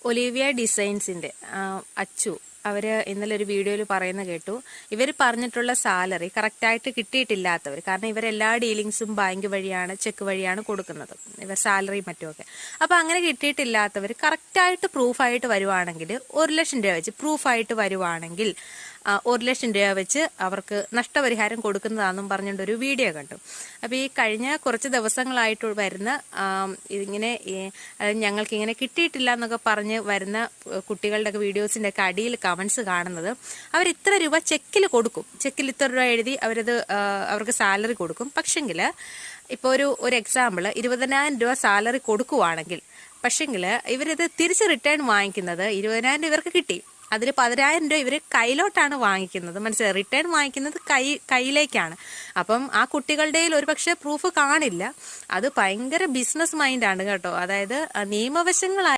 Olivia ഡിസൈൻസിൻ്റെ Achu അവർ ഇന്നലെ ഒരു വീഡിയോയിൽ പറയുന്ന കേട്ടു. ഇവർ പറഞ്ഞിട്ടുള്ള സാലറി കറക്റ്റായിട്ട് കിട്ടിയിട്ടില്ലാത്തവർ, കാരണം ഇവരെല്ലാ ഡീലിങ്സും ബാങ്ക് വഴിയാണ്, ചെക്ക് വഴിയാണ് കൊടുക്കുന്നത്, ഇവർ സാലറി മറ്റുമൊക്കെ. അപ്പോൾ അങ്ങനെ കിട്ടിയിട്ടില്ലാത്തവർ കറക്റ്റായിട്ട് പ്രൂഫായിട്ട് വരുവാണെങ്കിൽ 1,00,000 രൂപ വെച്ച് പ്രൂഫായിട്ട് വരുവാണെങ്കിൽ 1,00,000 രൂപ വെച്ച് അവർക്ക് നഷ്ടപരിഹാരം കൊടുക്കുന്നതാണെന്നും പറഞ്ഞുകൊണ്ടൊരു വീഡിയോ കണ്ടു. അപ്പോൾ ഈ കഴിഞ്ഞ കുറച്ച് ദിവസങ്ങളായിട്ട് വരുന്ന ഇങ്ങനെ ഞങ്ങൾക്കിങ്ങനെ കിട്ടിയിട്ടില്ല എന്നൊക്കെ പറഞ്ഞ് വരുന്ന കുട്ടികളുടെയൊക്കെ വീഡിയോസിൻ്റെ ഒക്കെ അടിയിൽ കമൻസ് കാണുന്നത്, അവർ ഇത്ര രൂപ ചെക്കിൽ കൊടുക്കും, ചെക്കിൽ ഇത്ര രൂപ എഴുതി അവർക്ക് സാലറി കൊടുക്കും. പക്ഷെങ്കിൽ ഇപ്പോൾ ഒരു എക്സാമ്പിൾ 20,000 രൂപ സാലറി കൊടുക്കുവാണെങ്കിൽ, പക്ഷെങ്കിൽ ഇവരിത് തിരിച്ച് റിട്ടേൺ വാങ്ങിക്കുന്നത് 20,000 രൂപ ഇവർക്ക് കിട്ടി, അതിൽ 10,000 രൂപ ഇവർ കയ്യിലോട്ടാണ് വാങ്ങിക്കുന്നത്. മനസ്സിലായി? റിട്ടേൺ വാങ്ങിക്കുന്നത് കയ്യിലേക്കാണ്. അപ്പം ആ കുട്ടികളുടെ ഒരു പക്ഷേ പ്രൂഫ് കാണില്ല. അത് ഭയങ്കര ബിസിനസ് മൈൻഡാണ് കേട്ടോ. അതായത് നിയമവശങ്ങളായി